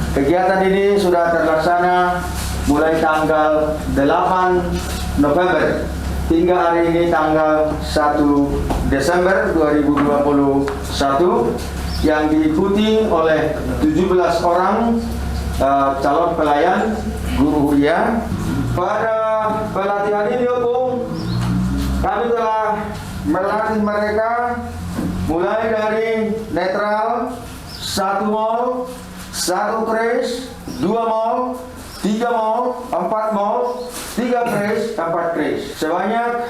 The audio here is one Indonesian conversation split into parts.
Kegiatan ini sudah terlaksana mulai tanggal 8 November hingga hari ini tanggal 1 Desember 2021 yang diikuti oleh 17 orang calon pelayan guru huria. Pada pelatihan ini kami telah melatih mereka mulai dari netral, 1 mol, 1 crash, 2 mol, 3 mol, 4 mol, 3 crash, 4 crash. Sebanyak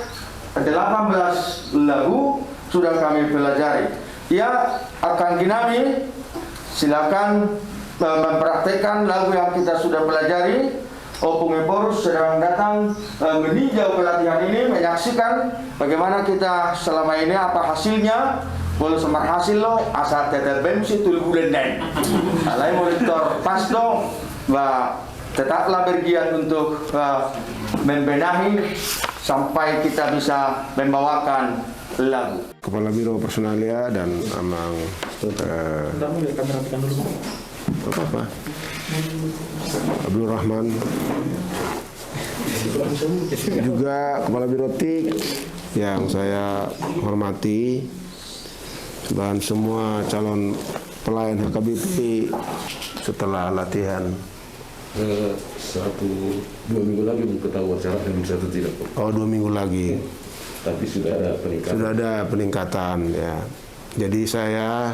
18 lagu sudah kami pelajari. Ya, akan Kinami silakan mempraktekkan lagu yang kita sudah pelajari. Opung Eborus sedang datang meninjau pelatihan ini, menyaksikan bagaimana kita selama ini, apa hasilnya. Boleh semar hasil lo, asal tetap bensi tul bulan dan alai monitor pas dong, tetaplah bergiat untuk membenahi sampai kita bisa membawakan lagu. Kepala Biro Personalia dan Amang apa Abdul Rahman, juga Kepala Biro TIK yang saya hormati, dan semua calon pelayan HKBP setelah latihan. 2 minggu lagi ketahuan syarat yang bisa atau tidak. Oh, 2 minggu lagi. Tapi sudah ada peningkatan. Sudah ada peningkatan ya. Jadi saya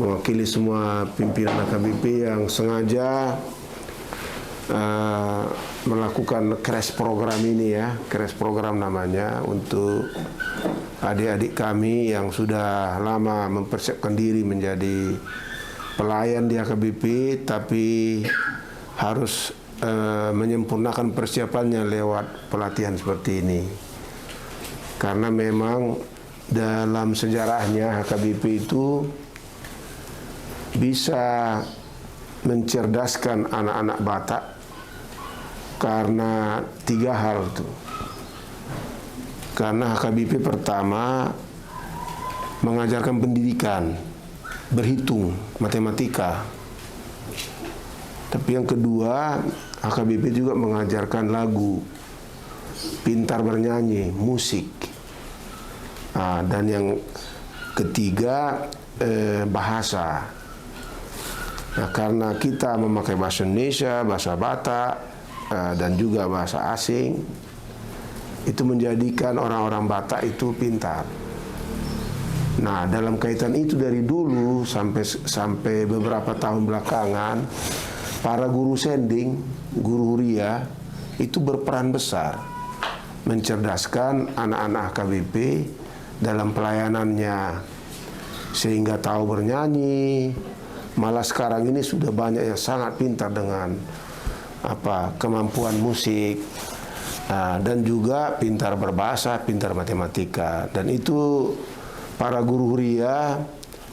mewakili semua pimpinan HKBP yang sengaja melakukan crash program ini ya, crash program namanya, untuk adik-adik kami yang sudah lama mempersiapkan diri menjadi pelayan di HKBP, tapi harus menyempurnakan persiapannya lewat pelatihan seperti ini. Karena memang dalam sejarahnya HKBP itu bisa mencerdaskan anak-anak Batak karena 3 hal itu. Karena HKBP pertama mengajarkan pendidikan, berhitung, matematika. Tapi yang kedua, HKBP juga mengajarkan lagu, pintar bernyanyi, musik. Dan yang ketiga, bahasa. Nah, karena kita memakai bahasa Indonesia, bahasa Batak, dan juga bahasa asing, itu menjadikan orang-orang Batak itu pintar. Nah, dalam kaitan itu dari dulu sampai beberapa tahun belakangan, para guru sending, guru huria itu berperan besar mencerdaskan anak-anak HKBP dalam pelayanannya, sehingga tahu bernyanyi. Malah sekarang ini sudah banyak yang sangat pintar dengan kemampuan musik, dan juga pintar berbahasa, pintar matematika. Dan itu para guru huria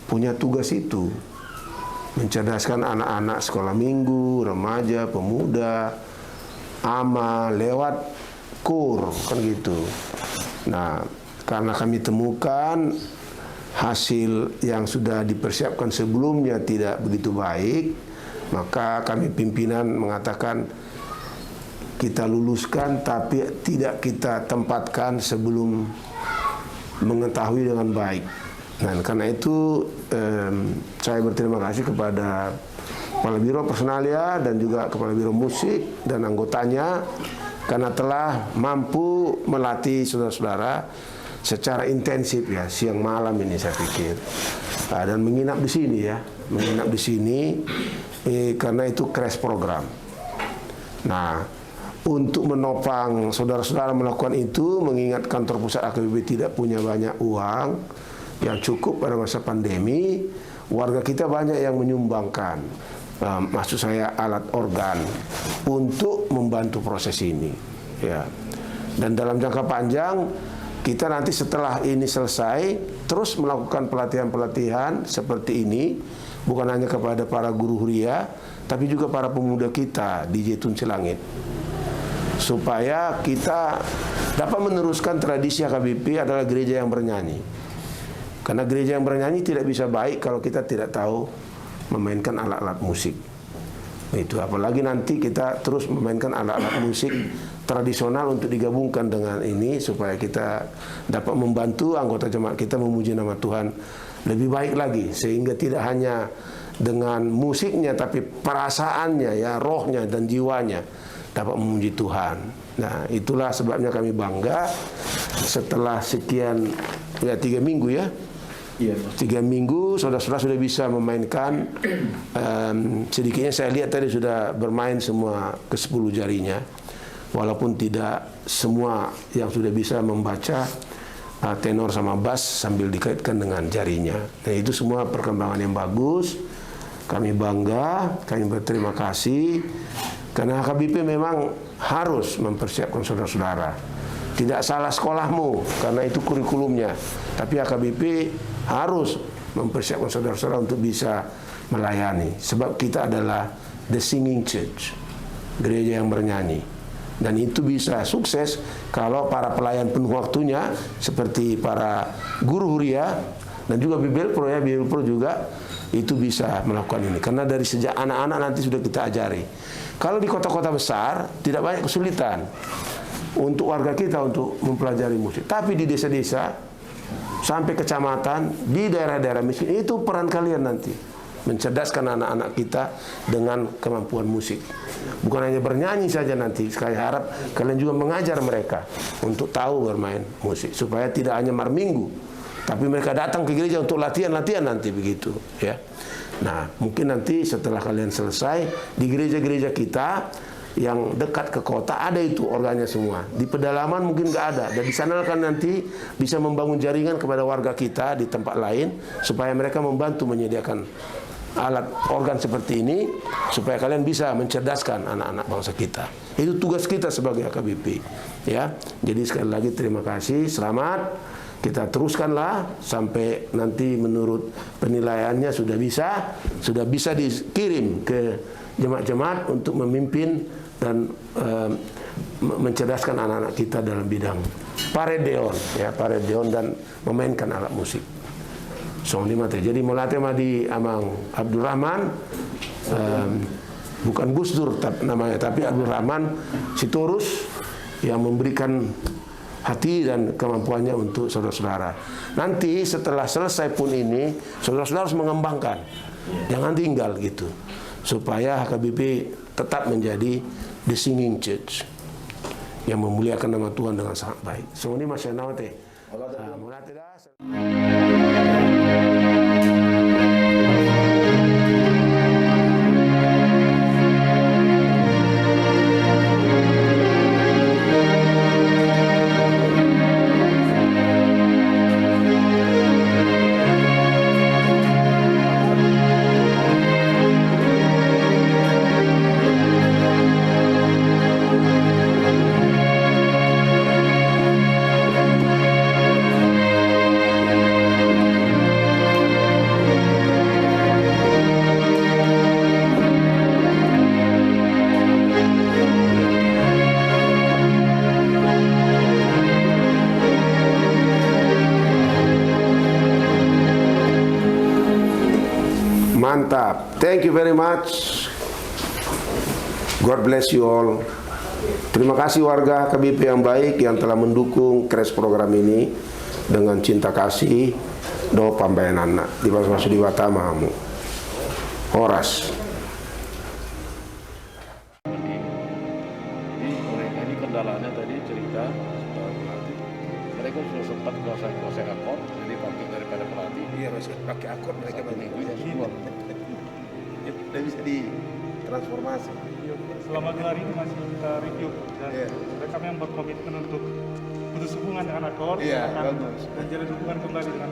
punya tugas itu, mencerdaskan anak-anak sekolah minggu, remaja, pemuda, ama lewat kur, kan gitu. Nah, karena kami temukan hasil yang sudah dipersiapkan sebelumnya tidak begitu baik, maka kami pimpinan mengatakan kita luluskan tapi tidak kita tempatkan sebelum mengetahui dengan baik. Nah, karena itu saya berterima kasih kepada Kepala Biro Personalia dan juga Kepala Biro Musik dan anggotanya karena telah mampu melatih saudara-saudara secara intensif ya, siang malam ini saya pikir, dan menginap di sini ya, menginap di sini karena itu crash program. Nah, untuk menopang saudara-saudara melakukan itu, mengingat kantor pusat HKBP tidak punya banyak uang yang cukup pada masa pandemi, warga kita banyak yang menyumbangkan, maksud saya alat organ untuk membantu proses ini ya. Dan dalam jangka panjang kita nanti setelah ini selesai terus melakukan pelatihan-pelatihan seperti ini, bukan hanya kepada para guru huria tapi juga para pemuda kita di Jetun Cilangit, supaya kita dapat meneruskan tradisi HKBP adalah gereja yang bernyanyi. Karena gereja yang bernyanyi tidak bisa baik kalau kita tidak tahu memainkan alat-alat musik. Itu apalagi nanti kita terus memainkan alat-alat musik tradisional untuk digabungkan dengan ini supaya kita dapat membantu anggota jemaat kita memuji nama Tuhan lebih baik lagi, sehingga tidak hanya dengan musiknya tapi perasaannya, ya, rohnya dan jiwanya dapat memuji Tuhan. Nah, itulah sebabnya kami bangga setelah sekian 3 minggu ya. Iya. 3 minggu saudara-saudara sudah bisa memainkan, sedikitnya saya lihat tadi sudah bermain semua ke-10 jarinya, walaupun tidak semua yang sudah bisa membaca tenor sama bass sambil dikaitkan dengan jarinya. Nah, itu semua perkembangan yang bagus. Kami bangga, kami berterima kasih karena HKBP memang harus mempersiapkan saudara-saudara. Tidak salah sekolahmu karena itu kurikulumnya, tapi HKBP harus mempersiapkan saudara-saudara untuk bisa melayani, sebab kita adalah the singing church, gereja yang bernyanyi. Dan itu bisa sukses kalau para pelayan penuh waktunya seperti para guru huria dan juga Bible Pro, ya, Bible Pro juga itu bisa melakukan ini. Karena dari sejak anak-anak nanti sudah kita ajari. Kalau di kota-kota besar tidak banyak kesulitan untuk warga kita untuk mempelajari musik. Tapi di desa-desa sampai kecamatan, di daerah-daerah miskin, itu peran kalian nanti mencerdaskan anak-anak kita dengan kemampuan musik. Bukan hanya bernyanyi saja nanti, saya harap kalian juga mengajar mereka untuk tahu bermain musik supaya tidak hanya minggu, tapi mereka datang ke gereja untuk latihan-latihan nanti begitu, ya. Nah, mungkin nanti setelah kalian selesai di gereja-gereja kita yang dekat ke kota ada itu organnya semua. Di pedalaman mungkin nggak ada, dan di sana kan nanti bisa membangun jaringan kepada warga kita di tempat lain supaya mereka membantu menyediakan alat organ seperti ini supaya kalian bisa mencerdaskan anak-anak bangsa kita. Itu tugas kita sebagai HKBP, ya. Jadi sekali lagi terima kasih, selamat. Kita teruskanlah sampai nanti menurut penilaiannya sudah bisa dikirim ke jemaat-jemaat untuk memimpin dan mencerdaskan anak-anak kita dalam bidang paredeon, ya, paredeon dan memainkan alat musik. Jadi melatih di Amang Abdul Rahman, bukan Gus Dur namanya, tapi Abdul Rahman Sitorus yang memberikan hati dan kemampuannya untuk saudara-saudara. Nanti setelah selesai pun ini, saudara-saudara harus mengembangkan, jangan tinggal gitu, supaya HKBP tetap menjadi the singing church yang memuliakan nama Tuhan dengan sangat baik. Ini masih nawate. Mantap. Thank you very much. God bless you all. Terima kasih warga KBP yang baik yang telah mendukung Crash program ini dengan cinta kasih. Do pambayan anak di bahasa di Watamamu. Horas. Ini kendalanya tadi cerita pelatih. Mereka sudah sempat kuasai akor, jadi takut daripada pelatih. Iya, harus pakai akor mereka Minggu itu semua. Tidak bisa ditransformasi. Selama gelar ini masih kita review dan mereka memang berkomitmen untuk putus hubungan dengan akor, Bagus. dan jalin hubungan kembali dengan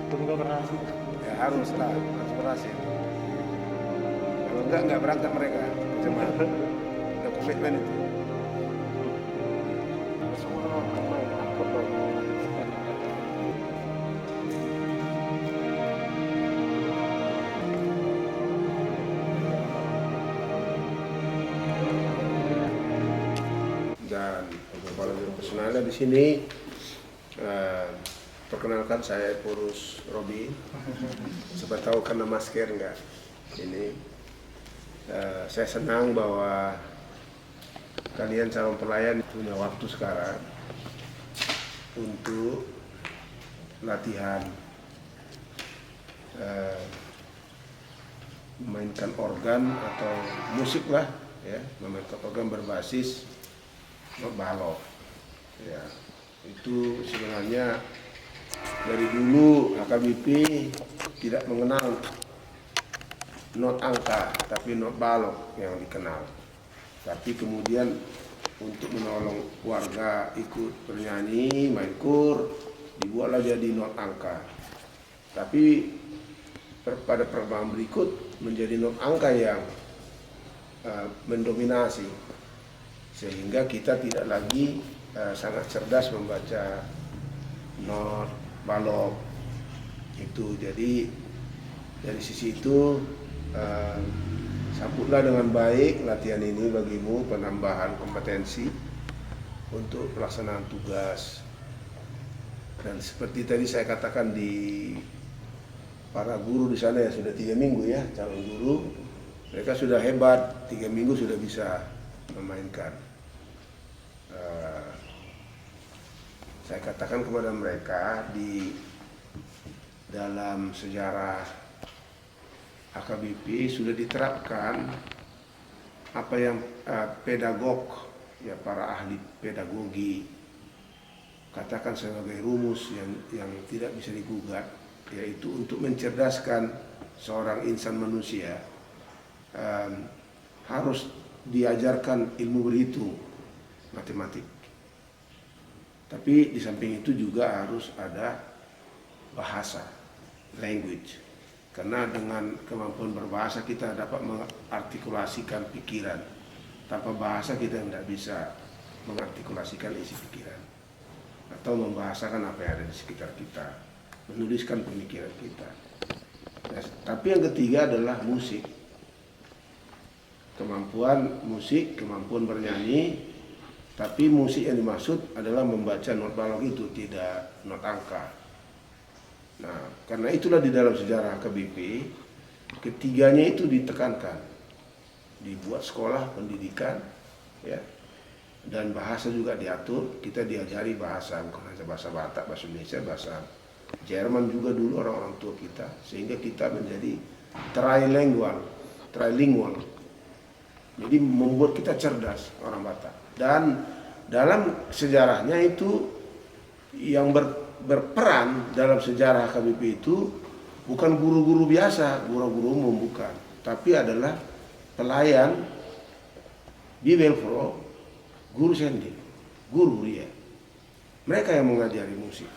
semoga berhasil. Ya haruslah transformasi. Kalau enggak berangkat mereka. Cuma ada komitmen itu. Dan kepala biro personalnya di sini, perkenalkan saya Purus Robi. Siapa tahu karena masker enggak ini Saya senang bahwa kalian calon pelayan punya waktu sekarang untuk latihan memainkan organ atau musik lah, ya, memainkan organ berbasis not balok. Ya, itu sebenarnya dari dulu HKBP tidak mengenal not angka, tapi not balok yang dikenal. Tapi kemudian untuk menolong warga ikut bernyanyi, main kur, dibuatlah jadi not angka. Tapi pada perkembangan berikut menjadi not angka yang mendominasi, sehingga kita tidak lagi sangat cerdas membaca not balok itu. Jadi dari sisi itu sambutlah dengan baik latihan ini bagimu, penambahan kompetensi untuk pelaksanaan tugas. Dan seperti tadi saya katakan, di para guru di sana yang sudah 3 minggu ya, calon guru, mereka sudah hebat, 3 minggu sudah bisa memainkan. Saya katakan kepada mereka, di dalam sejarah HKBP sudah diterapkan apa yang pedagog, ya, para ahli pedagogi katakan sebagai rumus yang tidak bisa digugat, yaitu untuk mencerdaskan seorang insan manusia harus diajarkan ilmu berhitung, matematik. Tapi di samping itu juga harus ada bahasa, language. Karena dengan kemampuan berbahasa kita dapat mengartikulasikan pikiran. Tanpa bahasa kita tidak bisa mengartikulasikan isi pikiran atau membahasakan apa yang ada di sekitar kita, menuliskan pemikiran kita. Nah, tapi yang ketiga adalah musik. Kemampuan musik, kemampuan bernyanyi. Tapi musik yang dimaksud adalah membaca not balok itu, tidak not angka. Nah, karena itulah di dalam sejarah HKBP ketiganya itu ditekankan, dibuat sekolah pendidikan, ya, dan bahasa juga diatur. Kita diajari bahasa, bukan hanya bahasa Batak, bahasa Indonesia, bahasa Jerman juga dulu orang-orang tua kita, sehingga kita menjadi trilingual, jadi membuat kita cerdas orang Batak. Dan dalam sejarahnya itu yang berperan dalam sejarah HKBP itu bukan guru-guru biasa, guru-guru umum, bukan, tapi adalah pelayan Bibelpro, guru sendi, guru dia. Mereka yang mengajari musik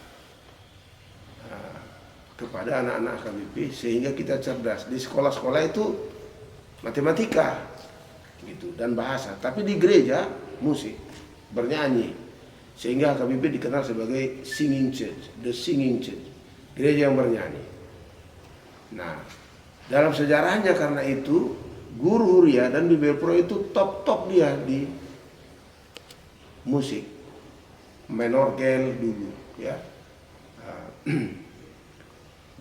kepada anak-anak HKBP, sehingga kita cerdas. Di sekolah-sekolah itu matematika gitu dan bahasa, tapi di gereja musik, bernyanyi, sehingga HKBP dikenal sebagai singing church, the singing church, gereja yang bernyanyi. Nah, dalam sejarahnya karena itu guru Huria dan Bibelpro itu top dia di musik, main orgel dulu, ya.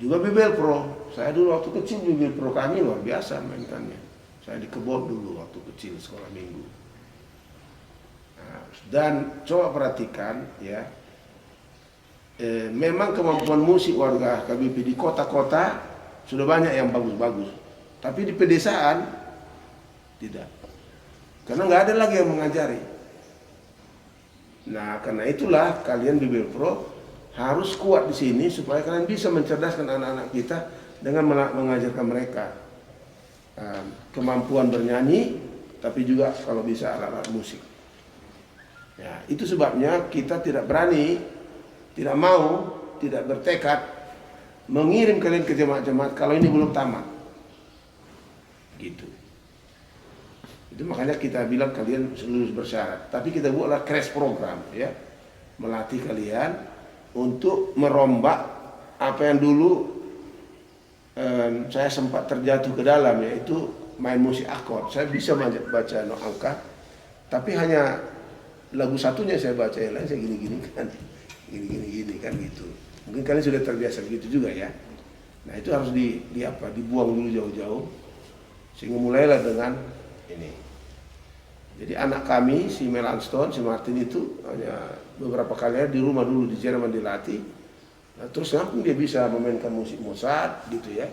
Juga Bibelpro, saya dulu waktu kecil Bibelpro kami luar biasa mainkannya. Saya di kebon dulu waktu kecil, sekolah minggu. Dan coba perhatikan, ya, memang kemampuan musik warga HKBP di kota-kota sudah banyak yang bagus-bagus, tapi di pedesaan tidak, karena nggak ada lagi yang mengajari. Nah, karena itulah kalian Bibelpro harus kuat di sini supaya kalian bisa mencerdaskan anak-anak kita dengan mengajarkan mereka kemampuan bernyanyi, tapi juga kalau bisa alat-alat musik. Ya, itu sebabnya kita tidak berani, tidak mau, tidak bertekad mengirim kalian ke jemaat-jemaat kalau ini belum tamat. Gitu. Itu makanya kita bilang kalian lulus bersyarat. Tapi kita buatlah crash program, ya, melatih kalian untuk merombak apa yang dulu saya sempat terjatuh ke dalam, yaitu main musik akord. Saya bisa baca no angka, tapi hanya lagu satunya saya baca, yang lain saya gini-gini kan, gini kan gitu. Mungkin kalian sudah terbiasa begitu juga, ya. Nah, itu harus dibuang dulu jauh-jauh Sehingga mulailah dengan ini. Jadi anak kami, si Mel Anston, si Martin itu hanya beberapa kali di rumah dulu di Jerman dilatih. Nah, terus langsung dia bisa memainkan musik Mozart gitu ya.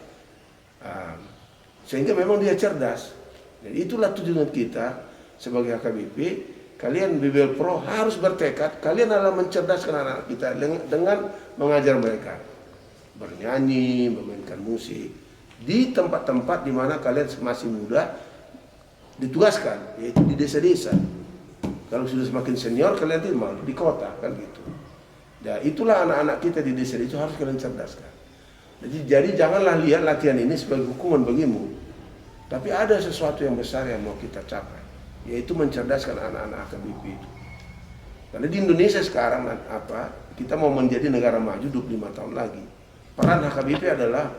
Sehingga memang dia cerdas. Jadi itulah tujuan kita sebagai HKBP. Kalian BBL Pro harus bertekad, kalian adalah mencerdaskan anak-anak kita dengan mengajar mereka bernyanyi, memainkan musik di tempat-tempat di mana kalian masih muda ditugaskan, yaitu di desa-desa. Kalau sudah semakin senior kalian timbal di kota kan gitu. Ya itulah anak-anak kita di desa itu harus kalian cerdaskan. Jadi janganlah lihat latihan ini sebagai hukuman bagimu, tapi ada sesuatu yang besar yang mau kita capai, yaitu mencerdaskan anak-anak HKBP itu. Karena di Indonesia sekarang kita mau menjadi negara maju 25 tahun lagi. Peran HKBP adalah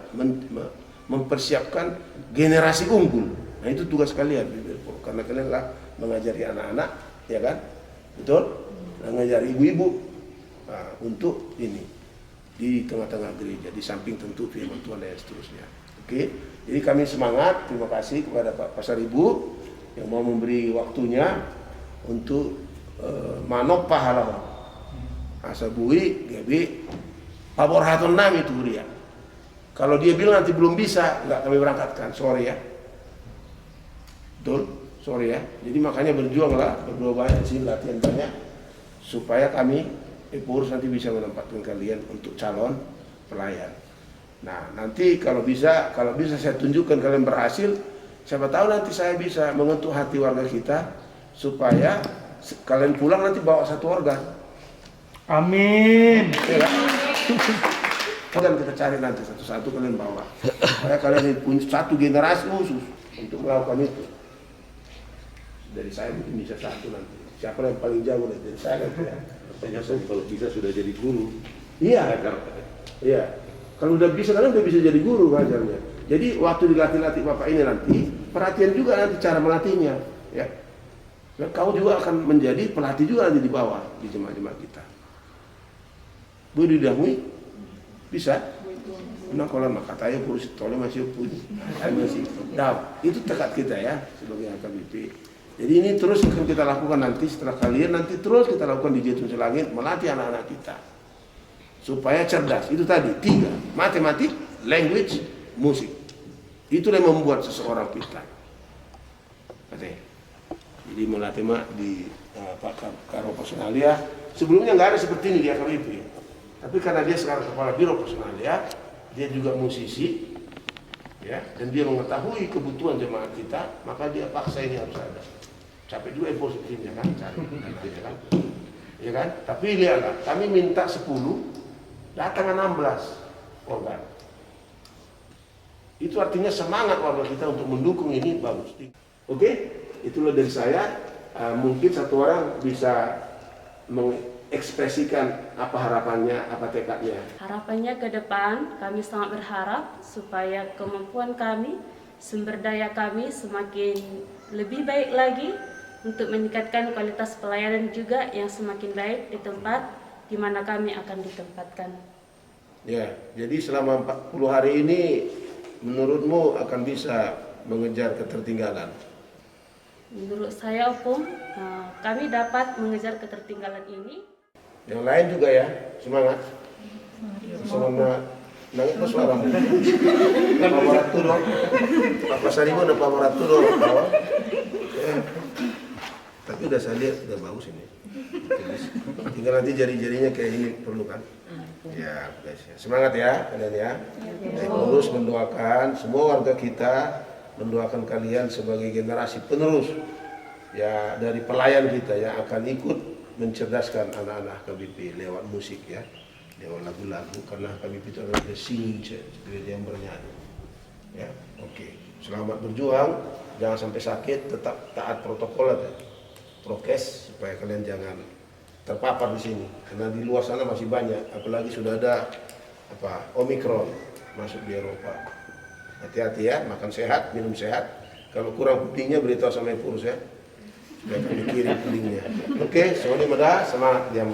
mempersiapkan generasi unggul. Nah itu tugas kalian, karena kalian lah mengajari anak-anak, ya kan, betul, mengajari ibu-ibu untuk ini di tengah-tengah gereja, di samping tentu firman Tuhan dan seterusnya. Oke, jadi kami semangat, terima kasih kepada Pak Pasar Ibu yang mau memberi waktunya untuk manop pahala asabui gabi pabor hatun nami itu dia. Kalau dia bilang nanti belum bisa, nggak kami berangkatkan, sorry ya. Betul, sorry ya. Jadi makanya berjuanglah, berdoa banyak sih, latihan banyak supaya kami pengurus nanti bisa menempatkan kalian untuk calon pelayan. Nah nanti kalau bisa saya tunjukkan kalian berhasil, siapa tahu nanti saya bisa mengetuk hati warga kita supaya kalian pulang nanti bawa satu organ. Amin. Ya, kan kita cari nanti satu-satu kalian bawa. Supaya kalian punya satu generasi khusus untuk melakukan itu. Dari saya mungkin bisa satu nanti. Siapa yang paling jauh dari saya nanti ya. Katanya kalau bisa sudah jadi guru. Iya. Iya. Kalau udah bisa kalian udah bisa jadi guru ngajarnya. Jadi waktu dilatih-latih Bapak ini nanti, perhatian juga nanti cara melatihnya, ya. Dan kau juga akan menjadi pelatih juga nanti di bawah di jemaat-jemaat kita. Bu didahului bisa. Nah kalau maka katanya kursi toleh masih punya, masih. Nah itu tekad kita ya sebagai HKBP. Jadi ini terus akan kita lakukan nanti setelah kalian nanti terus kita lakukan di Jatuh Selangit melatih anak-anak kita supaya cerdas. Itu tadi 3 matematik, language, musik. Itulah yang membuat seseorang pintar. Jadi melatih di Pak Karo Personalia sebelumnya nggak ada seperti ini di HKBP. Tapi karena dia sekarang kepala biro Personalia, dia juga musisi, ya, dan dia mengetahui kebutuhan jemaat kita, maka dia paksa ini harus ada. Capek juga posisinya kan, cari, ya kan, ya kan. Tapi lihatlah, kami minta 10, datang 16 organ. Itu artinya semangat warga kita untuk mendukung ini bagus. Oke, itulah dari saya. Mungkin satu orang bisa mengekspresikan apa harapannya, apa tekadnya. Harapannya ke depan, kami sangat berharap supaya kemampuan kami, sumber daya kami semakin lebih baik lagi untuk meningkatkan kualitas pelayanan juga yang semakin baik di tempat di mana kami akan ditempatkan. Ya, jadi selama 40 hari ini menurutmu akan bisa mengejar ketertinggalan? Menurut saya, Opung, kami dapat mengejar ketertinggalan ini. Yang lain juga ya, semangat. Semangat. Nangis apa suaramu? Apa maratu dong? Apa sarimu ada apa maratu dong? Tapi udah saya lihat udah bagus ini. Tinggal nanti jari-jarinya kayak ini perlu kan? Ya, guys. Semangat ya kalian ya. Terus mendoakan semua warga kita, mendoakan kalian sebagai generasi penerus ya dari pelayan kita yang akan ikut mencerdaskan anak-anak HKBP lewat musik ya, lewat lagu-lagu, karena HKBP itu adalah the singing church, gereja yang bernyanyi. Ya, oke. Selamat berjuang, jangan sampai sakit, tetap taat protokol ya. Prokes supaya kalian jangan terpapar di sini, karena di luar sana masih banyak, apalagi sudah ada Omikron masuk di Eropa. Hati-hati ya, makan sehat, minum sehat. Kalau kurang pudingnya beritahu sama Purus ya, supaya kami kirim pudingnya. Oke, semuanya mudah, semangat diam.